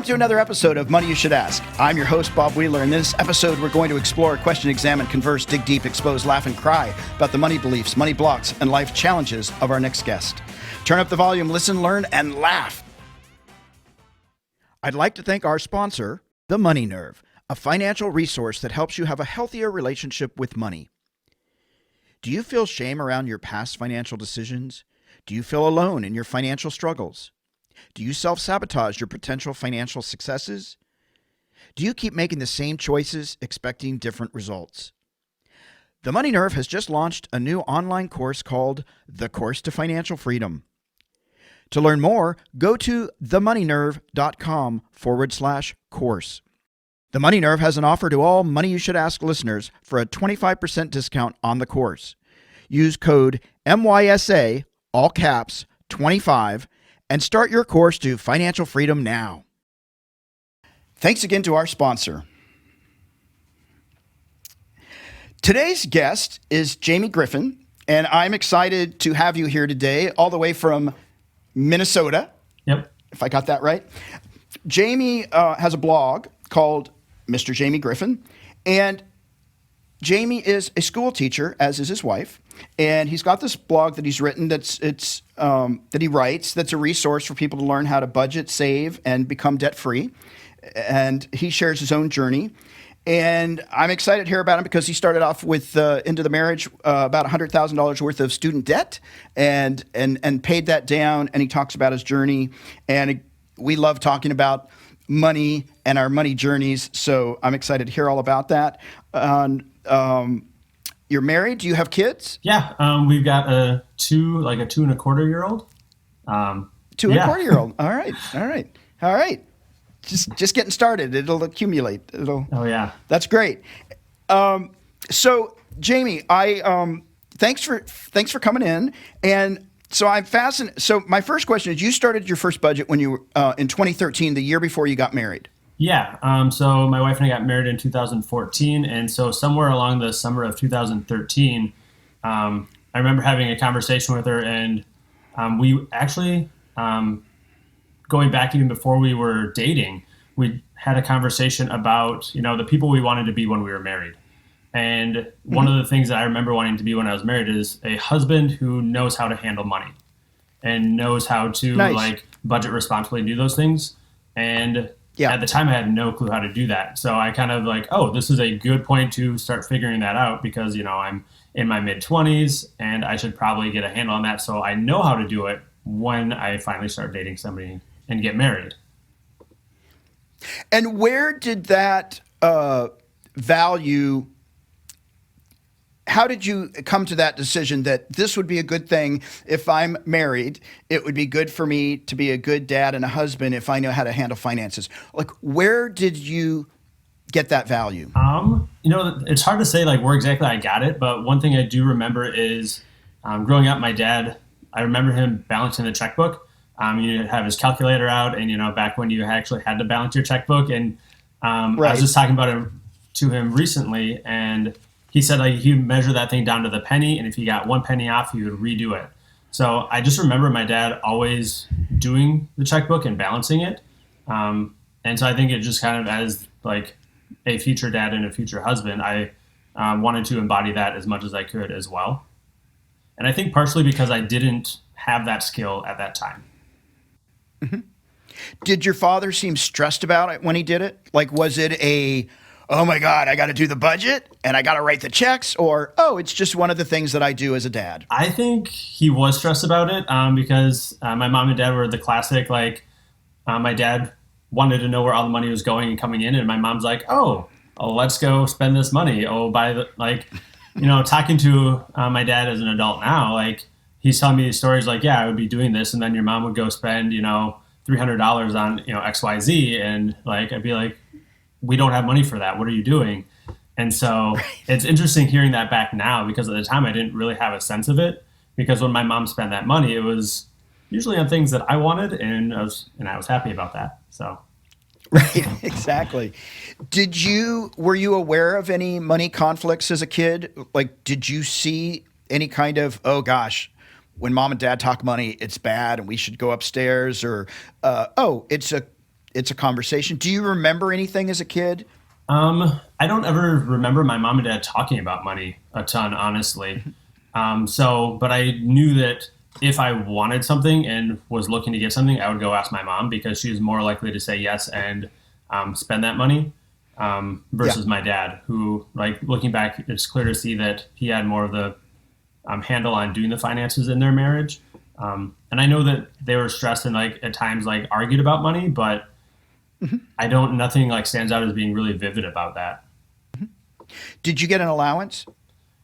Welcome to another episode of Money You Should Ask. I'm your host, Bob Wheeler. In this episode, we're going to explore, question, examine, converse, dig deep, expose, laugh, and cry about the money beliefs, money blocks, and life challenges of our next guest. Turn up the volume, listen, learn, and laugh. I'd like to thank our sponsor, The Money Nerve, a financial resource that helps you have a healthier relationship with money. Do you feel shame around your past financial decisions? Do you feel alone in your financial struggles? Do you self-sabotage your potential financial successes? Do you keep making the same choices, expecting different results? The Money Nerve has just launched a new online course called The Course to Financial Freedom. To learn more, go to themoneynerve.com/course. The Money Nerve has an offer to all Money You Should Ask listeners for a 25% discount on the course. Use code MYSA, all caps, 25, and start your course to financial freedom now. Thanks again to our sponsor. Today's guest is Jamie Griffin, and I'm excited to have you here today, all the way from Minnesota. Yep. If I got that right. Jamie has a blog called Mr. Jamie Griffin, and Jamie is a school teacher, as is his wife, and he's got this blog that he's written that he writes that's a resource for people to learn how to budget, save, and become debt-free. And he shares his own journey. And I'm excited to hear about him because he started off with into the marriage about $100,000 worth of student debt and paid that down. And he talks about his journey. And we love talking about money and our money journeys. So I'm excited to hear all about that. You're married. Do you have kids? Yeah. We've got a 2.25-year-old. 2.25-year-old. All right. Just getting started. It'll accumulate. Oh yeah. That's great. So Jamie, thanks for coming in. And so I'm fascinated. So my first question is, you started your first budget when you were in 2013, the year before you got married. Yeah. So my wife and I got married in 2014, and so somewhere along the summer of 2013, I remember having a conversation with her, and we actually. Going back even before we were dating, we had a conversation about, the people we wanted to be when we were married. And one of the things that I remember wanting to be when I was married is a husband who knows how to handle money and knows how to budget responsibly and do those things. And at the time I had no clue how to do that. So I kind of this is a good point to start figuring that out because, I'm in my mid-20s and I should probably get a handle on that so I know how to do it when I finally start dating somebody and get married. And where did that value, how did you come to that decision that this would be a good thing if I'm married? It would be good for me to be a good dad and a husband if I know how to handle finances. Where did you get that value? It's hard to say where exactly I got it, but one thing I do remember is growing up, my dad, I remember him balancing the checkbook. You'd have his calculator out, and back when you actually had to balance your checkbook. And I was just talking about it to him recently, and he said he would measure that thing down to the penny, and if he got 1 penny off, he would redo it. So I just remember my dad always doing the checkbook and balancing it. And so I think it just kind of, as a future dad and a future husband, I wanted to embody that as much as I could as well. And I think partially because I didn't have that skill at that time. Mm-hmm. Did your father seem stressed about it when he did it? Was it oh my God, I got to do the budget and I got to write the checks, or, it's just one of the things that I do as a dad? I think he was stressed about it because my mom and dad were the classic, my dad wanted to know where all the money was going and coming in. And my mom's let's go spend this money. Talking to my dad as an adult now, he's telling me these stories I would be doing this, and then your mom would go spend, $300 on, XYZ. And I'd be we don't have money for that. What are you doing? And so It's interesting hearing that back now, because at the time I didn't really have a sense of it, because when my mom spent that money, it was usually on things that I wanted, and I was happy about that. So. Right, exactly. Were you aware of any money conflicts as a kid? Did you see any kind of, oh gosh, when mom and dad talk money, it's bad and we should go upstairs, or, it's it's a conversation. Do you remember anything as a kid? I don't ever remember my mom and dad talking about money a ton, honestly. But I knew that if I wanted something and was looking to get something, I would go ask my mom because she was more likely to say yes and spend that money Yeah. versus my dad, who, like, looking back, it's clear to see that he had more of the handle on doing the finances in their marriage. And I know that they were stressed and, like, at times, like, argued about money, but nothing like stands out as being really vivid about that. Did you get an allowance?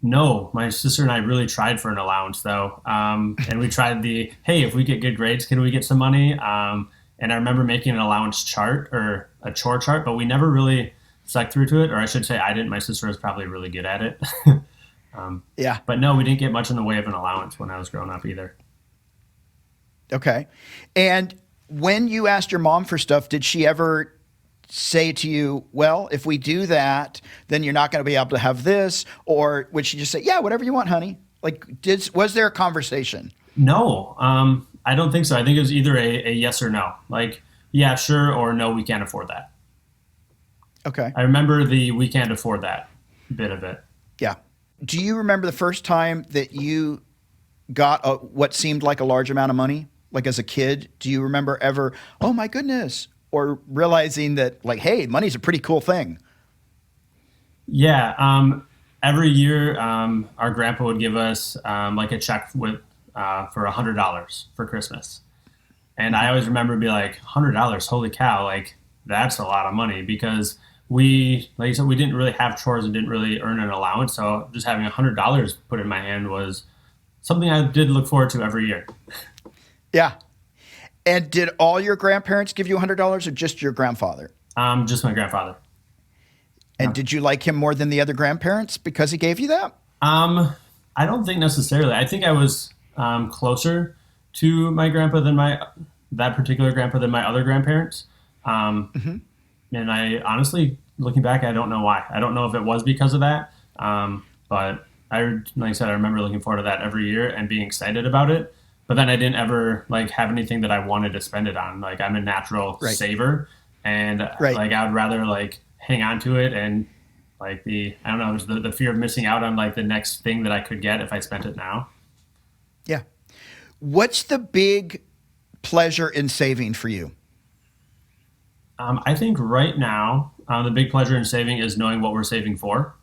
No, my sister and I really tried for an allowance though. And we tried hey, if we get good grades, can we get some money? And I remember making an allowance chart or a chore chart, but we never really stuck through to it. Or I should say I didn't. My sister was probably really good at it. Yeah. But no, we didn't get much in the way of an allowance when I was growing up either. Okay. And when you asked your mom for stuff, did she ever say to you, well, if we do that, then you're not going to be able to have this? Or would she just say, yeah, whatever you want, honey? Like, was there a conversation? No, I don't think so. I think it was either a yes or no. Like, yeah, sure, or no, we can't afford that. Okay. I remember the we can't afford that bit of it. Yeah. Do you remember the first time that you got what seemed like a large amount of money? Like as a kid, do you remember ever, oh my goodness, or realizing that like, hey, money's a pretty cool thing? Yeah. Every year, our grandpa would give us like a check with for $100 for Christmas, and I always remember be like, $100, holy cow, like that's a lot of money because like you said, we didn't really have chores and didn't really earn an allowance, so just having $100 put in my hand was something I did look forward to every year. Yeah. And did all your grandparents give you $100 or just your grandfather? Just my grandfather. And did you like him more than the other grandparents because he gave you that? I don't think necessarily. I think I was closer to my grandpa than that particular grandpa than my other grandparents. And I honestly, looking back, I don't know why. I don't know if it was because of that. But like I said, I remember looking forward to that every year and being excited about it. But then I didn't ever like have anything that I wanted to spend it on. Like I'm a natural saver, and like I would rather like hang on to it and like I don't know, it was the fear of missing out on like the next thing that I could get if I spent it now. Yeah. What's the big pleasure in saving for you? I think right now the big pleasure in saving is knowing what we're saving for.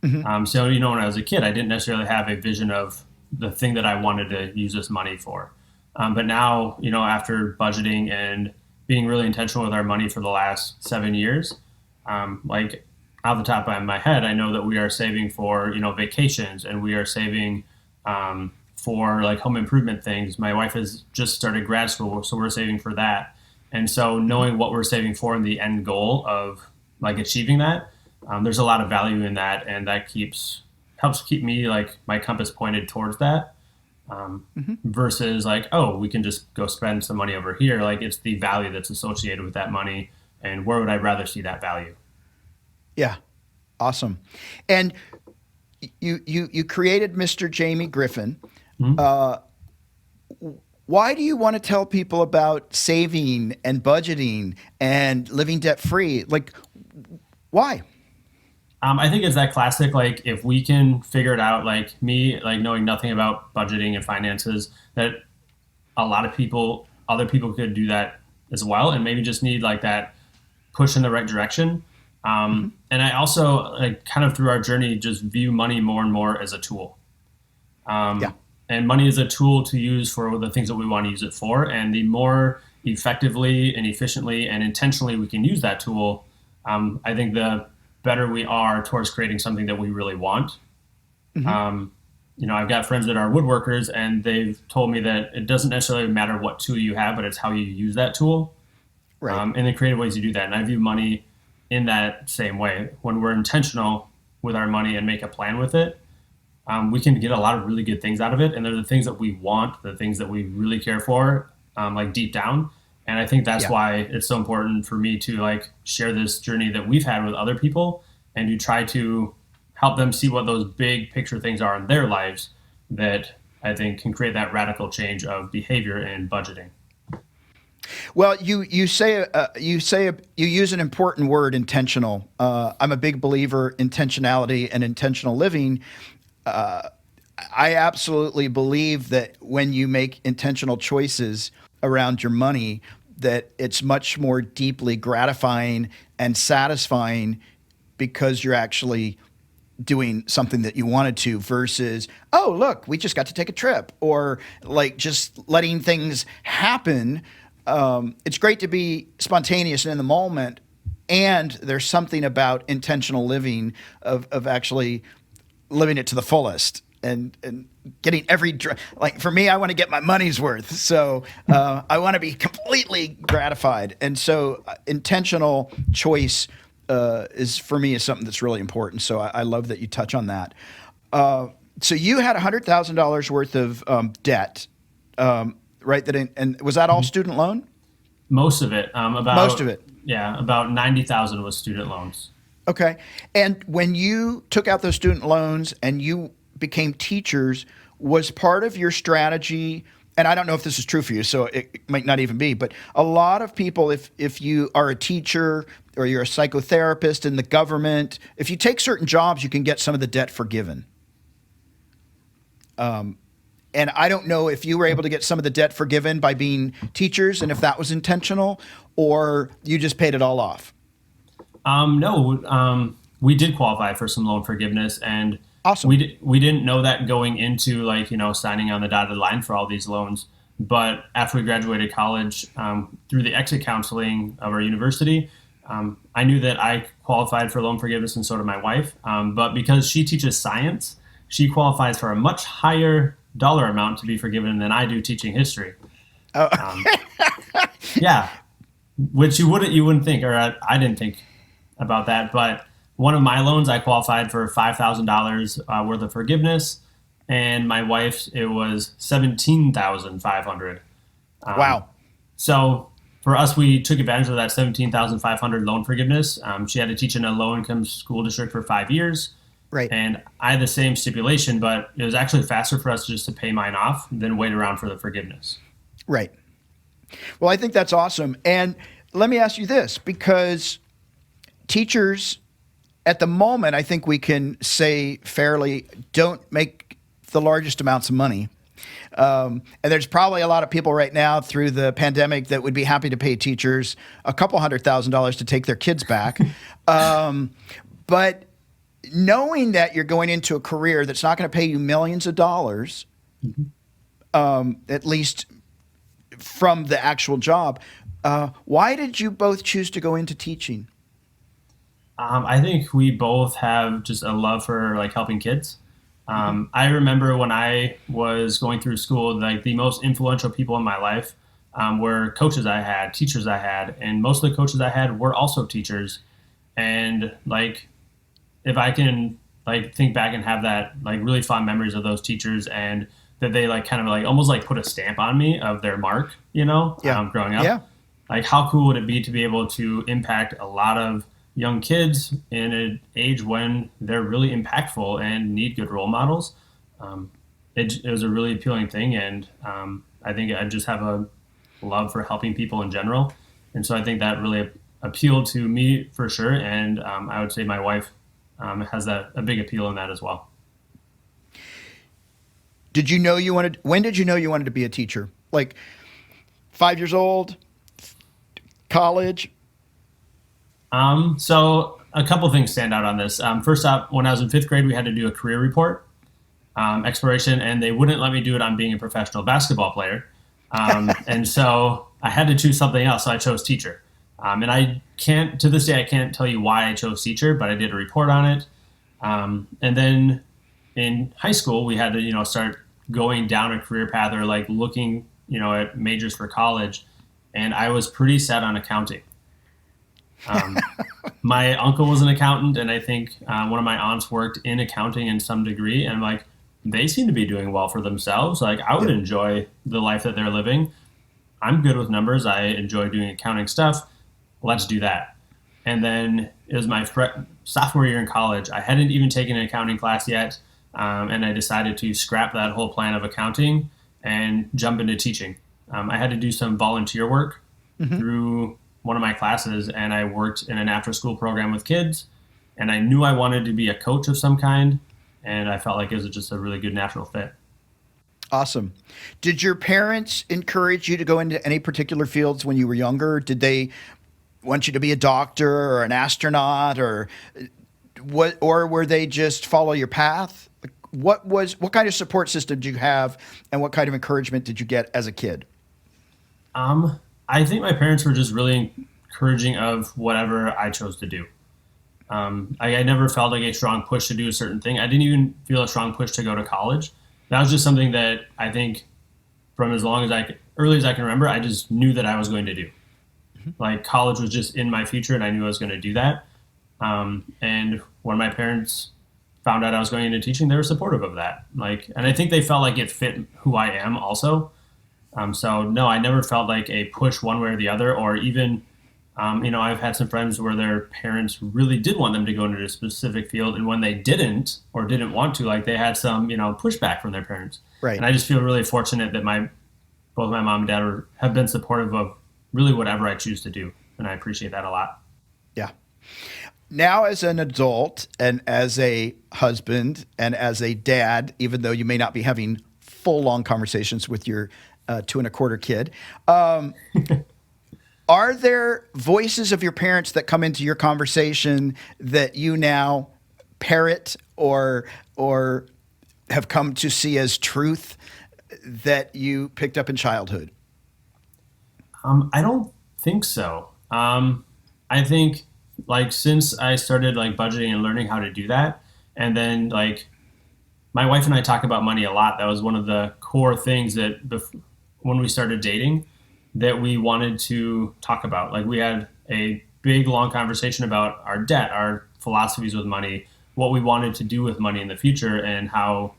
So when I was a kid, I didn't necessarily have a vision of the thing that I wanted to use this money for. But now, after budgeting and being really intentional with our money for the last 7 years, like out the top of my head, I know that we are saving for, vacations, and we are saving for like home improvement things. My wife has just started grad school, so we're saving for that. And so knowing what we're saving for and the end goal of like achieving that, there's a lot of value in that. And that helps keep me like my compass pointed towards that versus like, oh, we can just go spend some money over here. Like it's the value that's associated with that money, and where would I rather see that value? Yeah. Awesome. And you created Mr. Jamie Griffin. Why do you want to tell people about saving and budgeting and living debt free? Like, why? I think it's that classic, like if we can figure it out, like me, like knowing nothing about budgeting and finances, that other people could do that as well, and maybe just need like that push in the right direction. And I also like kind of through our journey, just view money more and more as a tool. And money is a tool to use for the things that we want to use it for. And the more effectively and efficiently and intentionally we can use that tool, I think the better we are towards creating something that we really want. I've got friends that are woodworkers, and they've told me that it doesn't necessarily matter what tool you have, but it's how you use that tool. And the creative ways you do that. And I view money in that same way. When we're intentional with our money and make a plan with it, we can get a lot of really good things out of it. And they're the things that we want, the things that we really care for, like deep down. And I think that's why it's so important for me to like share this journey that we've had with other people and to try to help them see what those big picture things are in their lives that I think can create that radical change of behavior and budgeting. Well, you use an important word, intentional. I'm a big believer intentionality and intentional living. I absolutely believe that when you make intentional choices around your money, that it's much more deeply gratifying and satisfying because you're actually doing something that you wanted to versus, oh, look, we just got to take a trip, or like just letting things happen. It's great to be spontaneous and in the moment. And there's something about intentional living of actually living it to the fullest and getting like for me, I want to get my money's worth. So I want to be completely gratified. And so intentional choice is for me is something that's really important. So I love that you touch on that. So you had $100,000 worth of debt, right? And was that all student loan? Most of it, Most of it. yeah, about 90,000 was student loans. Okay. And when you took out those student loans and you became teachers, was part of your strategy, and I don't know if this is true for you, so it might not even be, but a lot of people, if you are a teacher or you're a psychotherapist in the government, if you take certain jobs, you can get some of the debt forgiven. And I don't know if you were able to get some of the debt forgiven by being teachers and if that was intentional or you just paid it all off. No, we did qualify for some loan forgiveness, and Awesome. we didn't know that going into, like, signing on the dotted line for all these loans. But after we graduated college, through the exit counseling of our university, I knew that I qualified for loan forgiveness, and so did my wife. But because she teaches science, she qualifies for a much higher dollar amount to be forgiven than I do teaching history. Oh. Yeah, which you wouldn't think, or I didn't think about that. But one of my loans, I qualified for $5,000 worth of forgiveness, and my wife's, it was $17,500. Wow. So for us, we took advantage of that $17,500 loan forgiveness. She had to teach in a low-income school district for 5 years. Right. And I had the same stipulation, but it was actually faster for us just to pay mine off than wait around for the forgiveness. Right. Well, I think that's awesome. And let me ask you this, because teachers at the moment, I think we can say fairly, don't make the largest amounts of money. And there's probably a lot of people right now through the pandemic that would be happy to pay teachers a couple $100,000 to take their kids back. But knowing that you're going into a career that's not going to pay you millions of dollars, at least from the actual job, why did you both choose to go into teaching? I think we both have just a love for, like, helping kids. I remember when I was going through school, like, the most influential people in my life were coaches I had, teachers I had, and most of the coaches I had were also teachers. And, like, if I can, like, think back and have that, like, really fond memories of those teachers, and that they, like, kind of, like, almost like put a stamp on me of their mark, growing up. Yeah. Like, how cool would it be to be able to impact a lot of young kids in an age when they're really impactful and need good role models? It was a really appealing thing, and I think I just have a love for helping people in general, and so I think that really appealed to me for sure, and I would say my wife has a big appeal in that as well. Did you know when did you know you wanted to be a teacher? Like 5 years old, college? So a couple things stand out on this. First off, when I was in 5th grade, we had to do a career report, exploration, and they wouldn't let me do it on being a professional basketball player. And so I had to choose something else. So I chose teacher. And to this day, I can't tell you why I chose teacher, but I did a report on it. And then in high school, we had to, start going down a career path, or like looking, at majors for college. And I was pretty set on accounting. My uncle was an accountant, and I think one of my aunts worked in accounting in some degree, and like, they seem to be doing well for themselves. Like, I would enjoy the life that they're living. I'm good with numbers. I enjoy doing accounting stuff. Let's do that. And then it was my sophomore year in college. I hadn't even taken an accounting class yet, and I decided to scrap that whole plan of accounting and jump into teaching. I had to do some volunteer work through one of my classes, and I worked in an after school program with kids, and I knew I wanted to be a coach of some kind, and I felt like it was just a really good natural fit. Awesome. Did your parents encourage you to go into any particular fields when you were younger? Did they want you to be a doctor or an astronaut, or what, or were they just follow your path? What kind of support system did you have, and what kind of encouragement did you get as a kid? I think my parents were just really encouraging of whatever I chose to do. I never felt like a strong push to do a certain thing. I didn't even feel a strong push to go to college. That was just something that I think from as long as early as I can remember, I just knew that I was going to do. Like college was just in my future, and I knew I was going to do that. And when my parents found out I was going into teaching, they were supportive of that. And I think they felt like it fit who I am also. So no, I never felt like a push one way or the other, or even, I've had some friends where their parents really did want them to go into a specific field, and when they didn't or didn't want to, like they had some, pushback from their parents. Right. And I just feel really fortunate that both my mom and dad have been supportive of really whatever I choose to do, and I appreciate that a lot. Yeah. Now, as an adult and as a husband and as a dad, even though you may not be having full long conversations with your 2 and a quarter kid, are there voices of your parents that come into your conversation that you now parrot or have come to see as truth that you picked up in childhood? I don't think so. I think since I started budgeting and learning how to do that, and then my wife and I talk about money a lot. That was one of the core things that when we started dating that we wanted to talk about. We had a big long conversation about our debt, our philosophies with money, what we wanted to do with money in the future, and how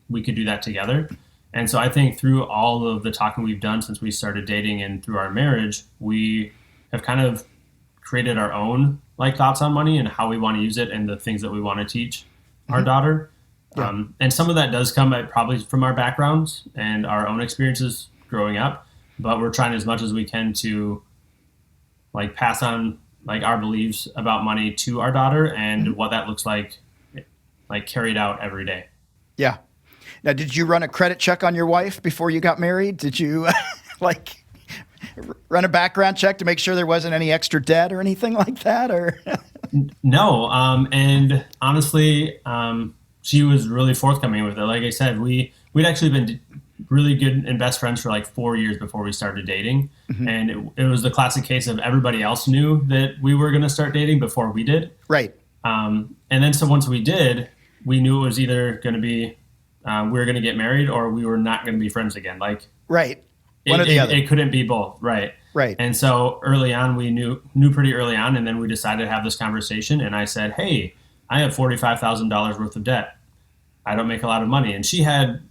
we could do that together. And so I think through all of the talking we've done since we started dating and through our marriage, we have kind of created our own thoughts on money and how we want to use it and the things that we want to teach our daughter. Yeah. And some of that does come probably from our backgrounds and our own experiences growing up, but we're trying as much as we can to pass on our beliefs about money to our daughter and what that looks like carried out every day. Yeah. Now, did you run a credit check on your wife before you got married? Did you run a background check to make sure there wasn't any extra debt or anything like that? Or No. And honestly, she was really forthcoming with it. Like I said, we'd actually been really good and best friends for 4 years before we started dating. Mm-hmm. And it was the classic case of everybody else knew that we were going to start dating before we did. Right. And then so once we did, we knew it was either going to be we were going to get married or we were not going to be friends again. Right. One or the other. It couldn't be both. Right. Right. And so early on, we knew pretty early on, and then we decided to have this conversation. And I said, "Hey, I have $45,000 worth of debt. I don't make a lot of money," and she had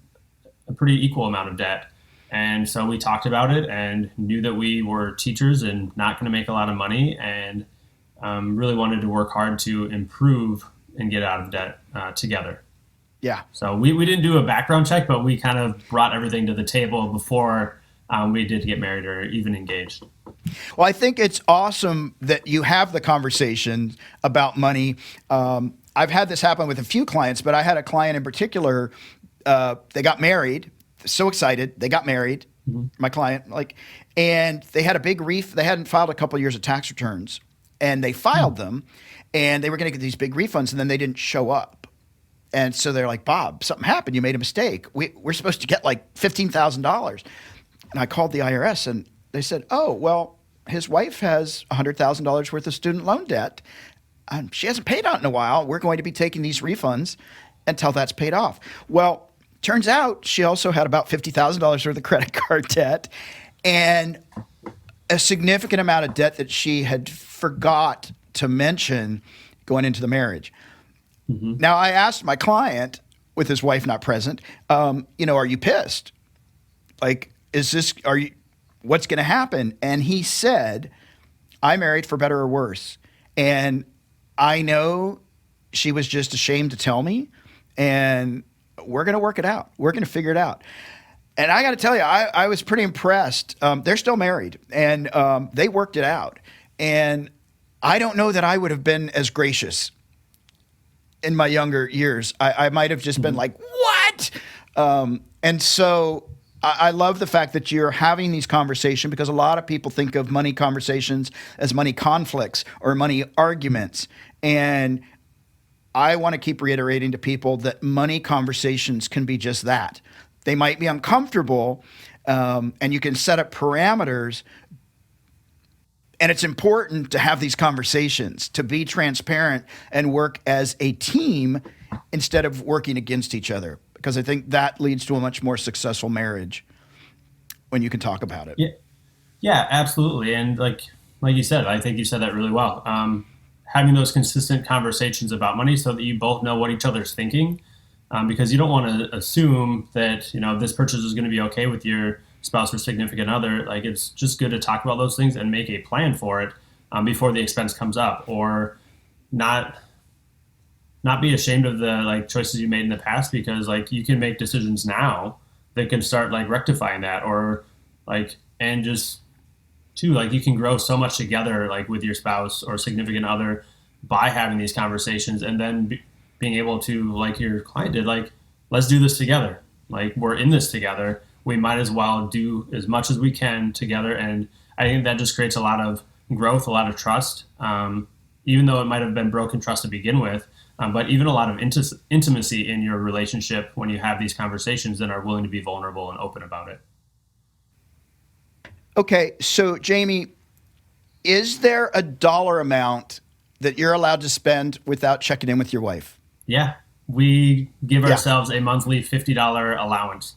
a pretty equal amount of debt. And so we talked about it and knew that we were teachers and not going to make a lot of money, and really wanted to work hard to improve and get out of debt together. Yeah. So we didn't do a background check, but we kind of brought everything to the table before we did get married or even engaged. Well, I think it's awesome that you have the conversation about money. I've had this happen with a few clients, but I had a client in particular. They got married, so excited. They got married, my client, and they had a big they hadn't filed a couple of years of tax returns, and they filed them, and they were going to get these big refunds, and then they didn't show up. And so they're like, "Bob, something happened. You made a mistake. We're supposed to get $15,000. And I called the IRS, and they said, "Oh, well, his wife has $100,000 worth of student loan debt. She hasn't paid out in a while. We're going to be taking these refunds until that's paid off." Well, turns out she also had about $50,000 worth of credit card debt and a significant amount of debt that she had forgot to mention going into the marriage. Mm-hmm. Now, I asked my client, with his wife not present, are you pissed? What's going to happen? And he said, "I married for better or worse. And I know she was just ashamed to tell me, and we're going to work it out. We're going to figure it out." And I got to tell you, I was pretty impressed. They're still married, and they worked it out. And I don't know that I would have been as gracious in my younger years. I might have just been Mhm. like, what? And so I love the fact that you're having these conversations, because a lot of people think of money conversations as money conflicts or money arguments. And I want to keep reiterating to people that money conversations can be just that. They might be uncomfortable, and you can set up parameters. And it's important to have these conversations, to be transparent and work as a team instead of working against each other, because I think that leads to a much more successful marriage when you can talk about it. Yeah, yeah, absolutely. And like you said, I think you said that really well. Having those consistent conversations about money so that you both know what each other's thinking, because you don't want to assume that this purchase is going to be okay with your spouse or significant other. Like, it's just good to talk about those things and make a plan for it before the expense comes up, or not not be ashamed of the choices you made in the past, because you can make decisions now that can start rectifying that, or and just too, you can grow so much together, with your spouse or significant other, by having these conversations, and then being able to, like your client did, let's do this together. We're in this together. We might as well do as much as we can together. And I think that just creates a lot of growth, a lot of trust, even though it might have been broken trust to begin with. But even a lot of intimacy in your relationship when you have these conversations and are willing to be vulnerable and open about it. Okay, so Jamie, is there a dollar amount that you're allowed to spend without checking in with your wife? Yeah, we give Yeah. ourselves a monthly $50 allowance,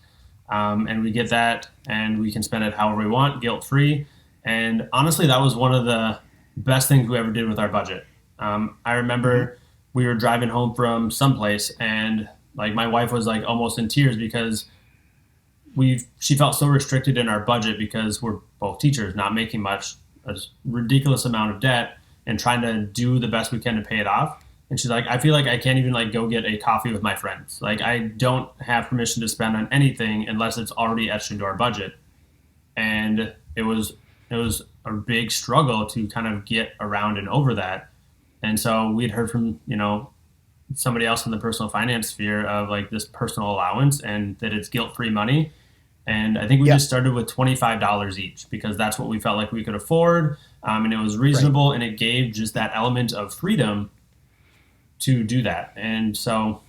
and we get that, and we can spend it however we want, guilt free. And honestly, that was one of the best things we ever did with our budget. I remember we were driving home from someplace, and my wife was almost in tears, because she felt so restricted in our budget, because we're both teachers, not making much, a ridiculous amount of debt, and trying to do the best we can to pay it off. And she's like, I feel like I can't even go get a coffee with my friends. I don't have permission to spend on anything unless it's already etched into our budget. And it was a big struggle to kind of get around and over that. And so we'd heard from somebody else in the personal finance sphere of this personal allowance, and that it's guilt-free money. And I think we Yeah. just started with $25 each, because that's what we felt like we could afford, and it was reasonable, and it gave just that element of freedom to do that. And so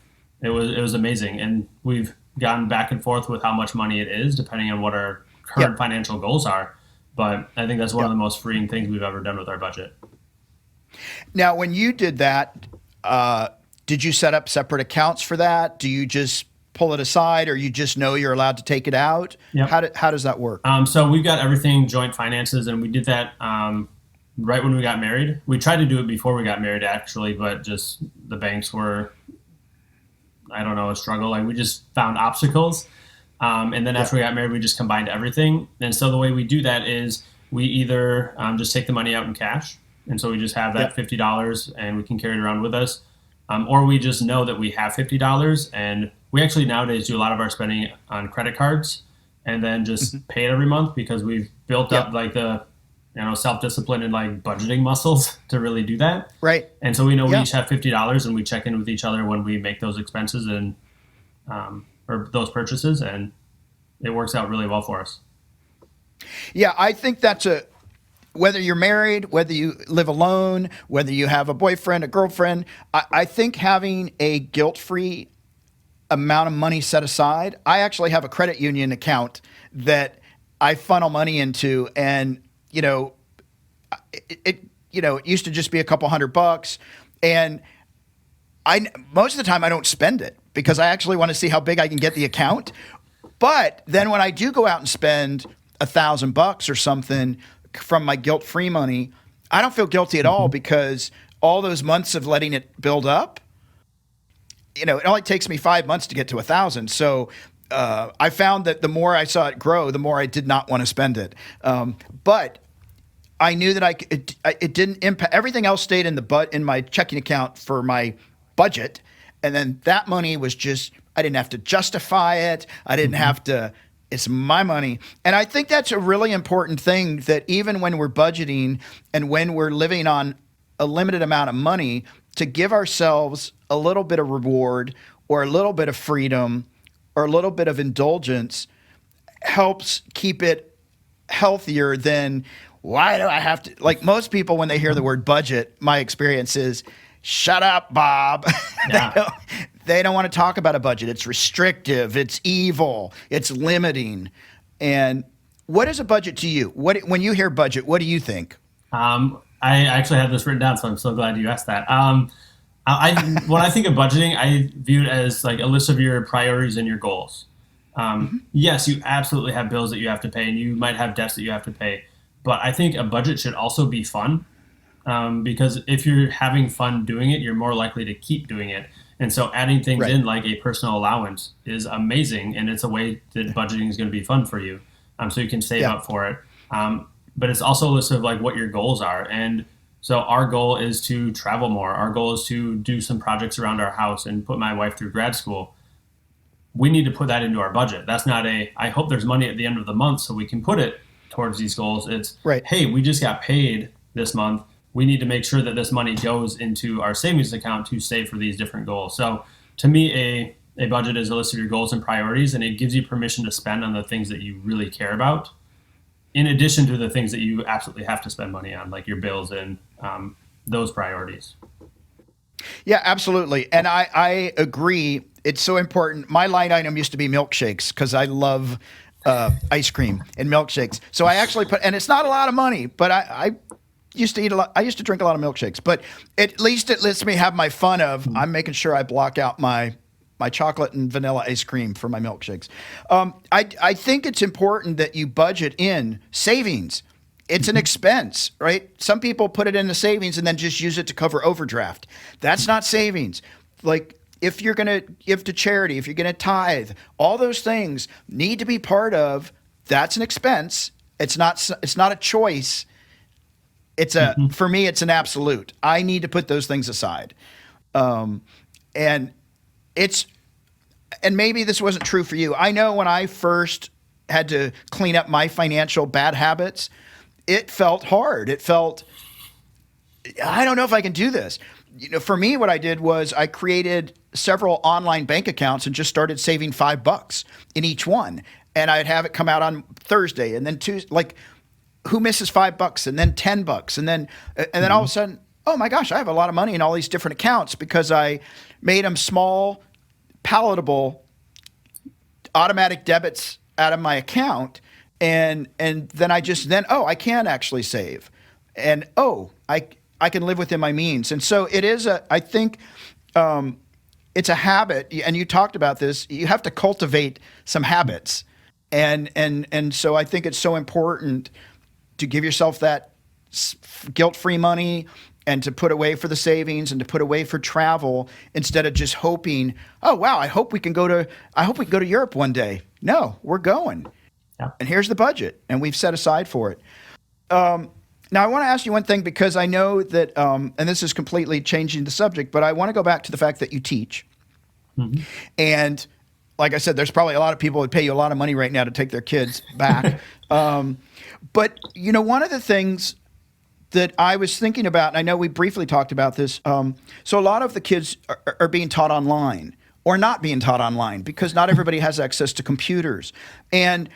it was amazing. And we've gone back and forth with how much money it is, depending on what our current Yeah. financial goals are. But I think that's one Yeah. of the most freeing things we've ever done with our budget. Now, when you did that, did you set up separate accounts for that? Do you just pull it aside, or you just know you're allowed to take it out? Yep. How does that work? So we've got everything joint finances, and we did that right when we got married. We tried to do it before we got married, actually, but just the banks were, I don't know, a struggle. We just found obstacles. And then after we got married, we just combined everything. And so the way we do that is we either just take the money out in cash. And so we just have that $50, and we can carry it around with us. Or we just know that we have $50, and we actually nowadays do a lot of our spending on credit cards, and then just pay it every month, because we've built up the self-discipline and budgeting muscles to really do that. Right. And so we know we Yeah. each have $50, and we check in with each other when we make those expenses and or those purchases, and it works out really well for us. Yeah, I think that's whether you're married, whether you live alone, whether you have a boyfriend, a girlfriend, I think having a guilt-free amount of money set aside. I actually have a credit union account that I funnel money into, and it used to just be a couple $100, and most of the time I don't spend it, because I actually want to see how big I can get the account. But then when I do go out and spend $1,000 or something from my guilt-free money, I don't feel guilty at all, because all those months of letting it build up, it only takes me 5 months to get to 1,000. So I found that the more I saw it grow, the more I did not want to spend it. But I knew that it didn't impact. Everything else stayed in my checking account for my budget, and then that money was just, I didn't have to justify it. I didn't have to It's my money. And I think that's a really important thing, that even when we're budgeting and when we're living on a limited amount of money, to give ourselves a little bit of reward or a little bit of freedom or a little bit of indulgence helps keep it healthier than, why do I have to, like most people, when they hear the word budget, my experience is, shut up, Bob. Yeah. They don't want to talk about a budget. It's restrictive. It's evil. It's limiting. And what is a budget to you? When you hear budget, what do you think? I actually have this written down, so I'm so glad you asked that. When I think of budgeting, I view it as like a list of your priorities and your goals. Yes, you absolutely have bills that you have to pay, and you might have debts that you have to pay. But I think a budget should also be fun, because if you're having fun doing it, you're more likely to keep doing it. And so adding things Right. in like a personal allowance is amazing, and it's a way that budgeting is going to be fun for you, so you can save Yeah. up for it. But it's also a list of like what your goals are. And so our goal is to travel more. Our goal is to do some projects around our house and put my wife through grad school. We need to put that into our budget. That's not I hope there's money at the end of the month so we can put it towards these goals. It's, Right. hey, we just got paid this month. We need to make sure that this money goes into our savings account to save for these different goals. So to me, a budget is a list of your goals and priorities, and it gives you permission to spend on the things that you really care about, in addition to the things that you absolutely have to spend money on, like your bills and those priorities. Yeah, absolutely. And I agree. It's so important. My line item used to be milkshakes because I love ice cream and milkshakes. So I actually put, and it's not a lot of money, but I used to eat a lot. I used to drink a lot of milkshakes, but at least it lets me have my fun of, I'm making sure I block out my chocolate and vanilla ice cream for my milkshakes. I think it's important that you budget in savings. It's an expense, right? Some people put it into savings and then just use it to cover overdraft. That's not savings. Like, if you're going to give to charity, if you're going to tithe, all those things need to be part of. That's an expense. It's not a choice. For me, it's an absolute. I need to put those things aside. And maybe this wasn't true for you. I know when I first had to clean up my financial bad habits, it felt hard. It felt, I don't know if I can do this. For me, what I did was I created several online bank accounts and just started saving $5 in each one. And I'd have it come out on Thursday and then Tuesday. Like, who misses $5 and then $10 and then all of a sudden, oh my gosh, I have a lot of money in all these different accounts because I made them small, palatable, automatic debits out of my account. And then I I can actually save. And I can live within my means. And so it is I think it's a habit. And you talked about this. You have to cultivate some habits. And so I think it's so important to give yourself that guilt-free money and to put away for the savings and to put away for travel instead of just hoping, oh wow, I hope we can go to Europe one day. No, we're going. Yeah. And here's the budget, and we've set aside for it. Now, I want to ask you one thing because I know that, and this is completely changing the subject, but I want to go back to the fact that you teach. Mm-hmm. And like I said, there's probably a lot of people who would pay you a lot of money right now to take their kids back. But, one of the things that I was thinking about, and I know we briefly talked about this, so a lot of the kids are being taught online or not being taught online because not everybody has access to computers. And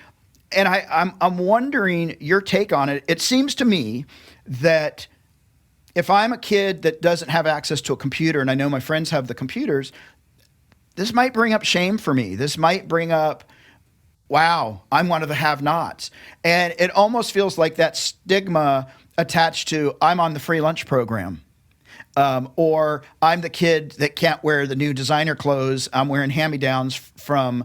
I'm wondering your take on it. It seems to me that if I'm a kid that doesn't have access to a computer, and I know my friends have the computers, this might bring up shame for me. This might bring up, wow, I'm one of the have-nots. And it almost feels like that stigma attached to, I'm on the free lunch program. Or I'm the kid that can't wear the new designer clothes. I'm wearing hand-me-downs from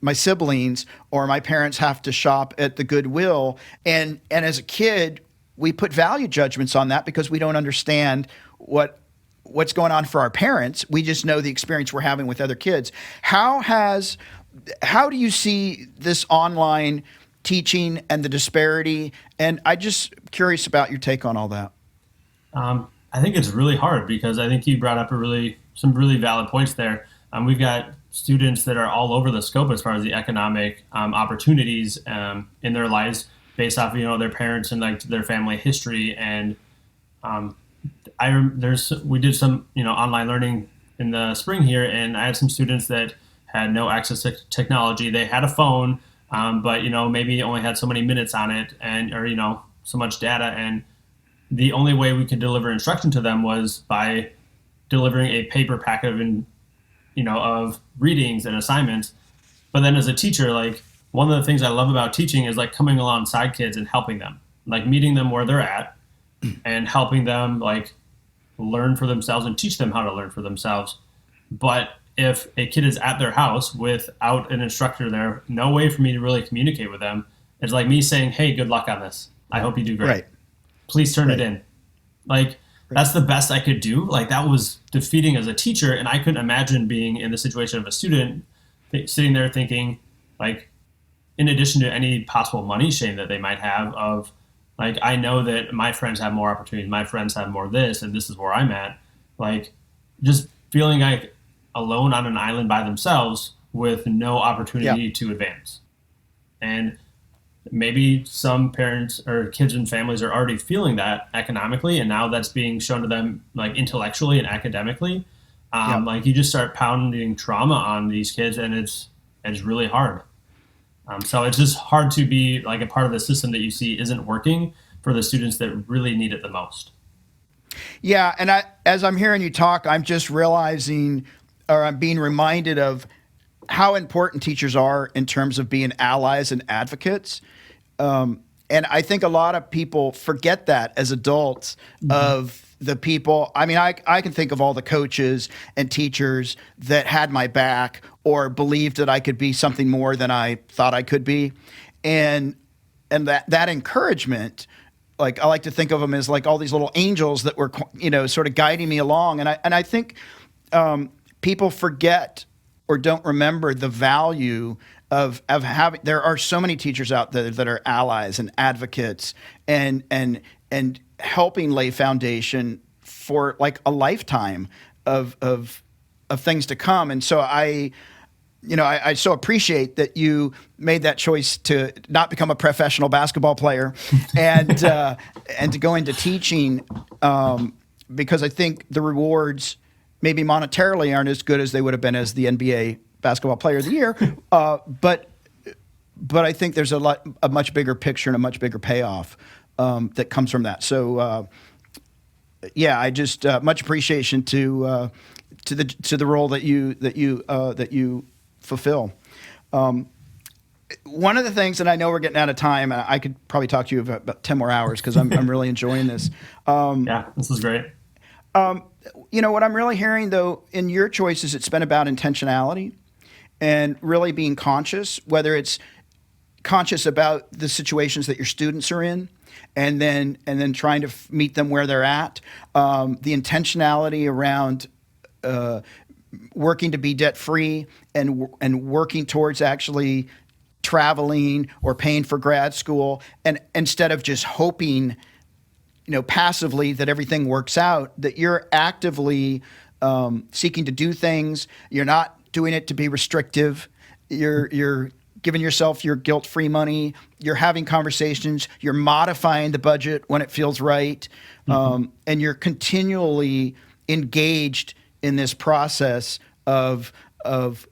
my siblings, or my parents have to shop at the Goodwill. And as a kid, we put value judgments on that because we don't understand what's going on for our parents. We just know the experience we're having with other kids. How do you see this online teaching and the disparity? And I'm just curious about your take on all that. I think it's really hard because I think you brought up some really valid points there. We've got students that are all over the scope as far as the economic opportunities in their lives based off their parents and like their family history. And we did some online learning in the spring here, and I had some students that had no access to technology. They had a phone, but maybe maybe only had so many minutes on it, and or so much data, and the only way we could deliver instruction to them was by delivering a paper packet of readings and assignments. But then as a teacher, like one of the things I love about teaching is like coming alongside kids and helping them, like meeting them where they're at and helping them like learn for themselves and teach them how to learn for themselves. But if a kid is at their house without an instructor there, no way for me to really communicate with them. It's like me saying, hey, good luck on this. I hope you do great. Right. Please turn it in. Like, that's the best I could do. Like, that was defeating as a teacher, and I couldn't imagine being in the situation of a student sitting there thinking, like, in addition to any possible money shame that they might have of, like, I know that my friends have more opportunities, my friends have more this, and this is where I'm at. Like, just feeling like alone on an island by themselves with no opportunity to advance. And maybe some parents or kids and families are already feeling that economically, and now that's being shown to them like intellectually and academically. Like you just start pounding trauma on these kids, and it's really hard. So it's just hard to be like a part of the system that you see isn't working for the students that really need it the most. Yeah, and as I'm hearing you talk, I'm just realizing, or I'm being reminded of how important teachers are in terms of being allies and advocates. And I think a lot of people forget that as adults of the people. I mean, I can think of all the coaches and teachers that had my back or believed that I could be something more than I thought I could be. And that encouragement, like I like to think of them as like all these little angels that were, sort of guiding me along. And I think people forget or don't remember the value of having. There are so many teachers out there that are allies and advocates and helping lay foundation for like a lifetime of things to come. And so I so appreciate that you made that choice to not become a professional basketball player and to go into teaching, because I think the rewards maybe monetarily aren't as good as they would have been as the NBA basketball player of the year. But I think there's a much bigger picture and a much bigger payoff that comes from that. So I just much appreciation to the role that you fulfill. One of the things, and I know we're getting out of time, and I could probably talk to you about 10 more hours because I'm really enjoying this. This is great. What I'm really hearing though in your choices, it's been about intentionality and really being conscious, whether it's conscious about the situations that your students are in, and then trying to meet them where they're at. The intentionality around working to be debt free and working towards actually traveling or paying for grad school, and instead of just hoping, passively that everything works out, that you're actively seeking to do things. You're not doing it to be restrictive. You're giving yourself your guilt-free money. You're having conversations. You're modifying the budget when it feels right. And you're continually engaged in this process of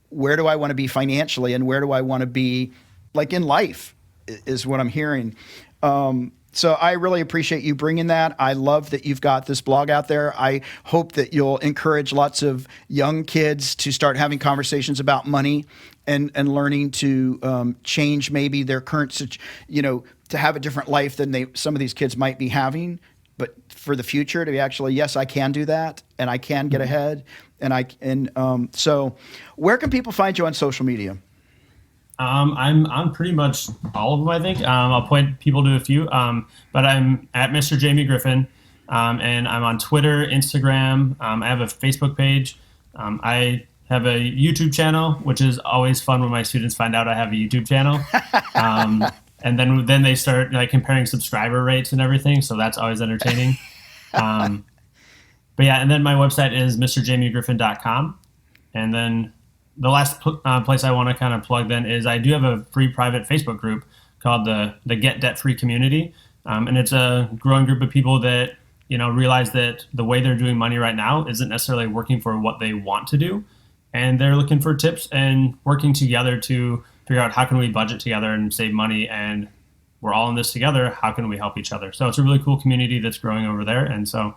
where do I want to be financially and where do I want to be like in life is what I'm hearing. So I really appreciate you bringing that. I love that you've got this blog out there. I hope that you'll encourage lots of young kids to start having conversations about money and learning to change maybe their current, to have a different life than some of these kids might be having. But for the future, to be actually, yes, I can do that, and I can get ahead. So where can people find you on social media? I'm on pretty much all of them, I think. I'll point people to a few, but I'm at Mr. Jamie Griffin, and I'm on Twitter, Instagram. I have a Facebook page. I have a YouTube channel, which is always fun when my students find out I have a YouTube channel. And then they start like comparing subscriber rates and everything, so that's always entertaining. But yeah, and then my website is mrjamiegriffin.com, and then the last place I want to kind of plug then is I do have a free private Facebook group called the Get Debt Free Community, and it's a growing group of people that realize that the way they're doing money right now isn't necessarily working for what they want to do, and they're looking for tips and working together to figure out how can we budget together and save money, and we're all in this together. How can we help each other? So it's a really cool community that's growing over there, and so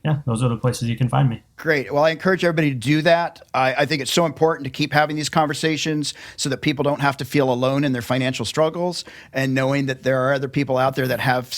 yeah, those are the places you can find me. Great. Well, I encourage everybody to do that. I think it's so important to keep having these conversations so that people don't have to feel alone in their financial struggles, and knowing that there are other people out there that have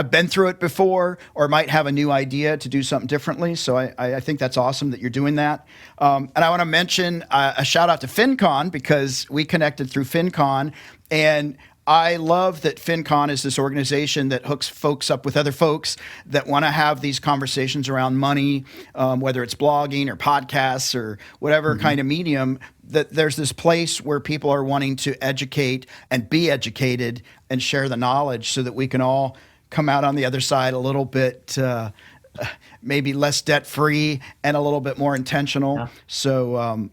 been through it before or might have a new idea to do something differently. So I think that's awesome that you're doing that. And I want to mention a shout out to FinCon, because we connected through FinCon, and I love that FinCon is this organization that hooks folks up with other folks that want to have these conversations around money, whether it's blogging or podcasts or whatever kind of medium, that there's this place where people are wanting to educate and be educated and share the knowledge so that we can all come out on the other side a little bit maybe less debt-free and a little bit more intentional. Yeah. So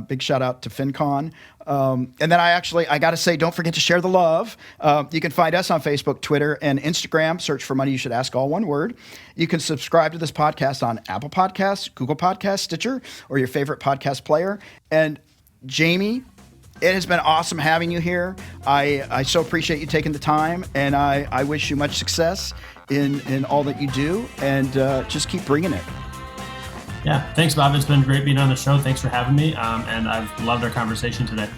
big shout out to FinCon. And then I got to say, don't forget to share the love. You can find us on Facebook, Twitter, and Instagram. Search for Money You Should Ask, all one word. You can subscribe to this podcast on Apple Podcasts, Google Podcasts, Stitcher, or your favorite podcast player. And Jamie, it has been awesome having you here. I so appreciate you taking the time, and I wish you much success in all that you do, and just keep bringing it. Yeah, thanks, Bob. It's been great being on the show. Thanks for having me, and I've loved our conversation today.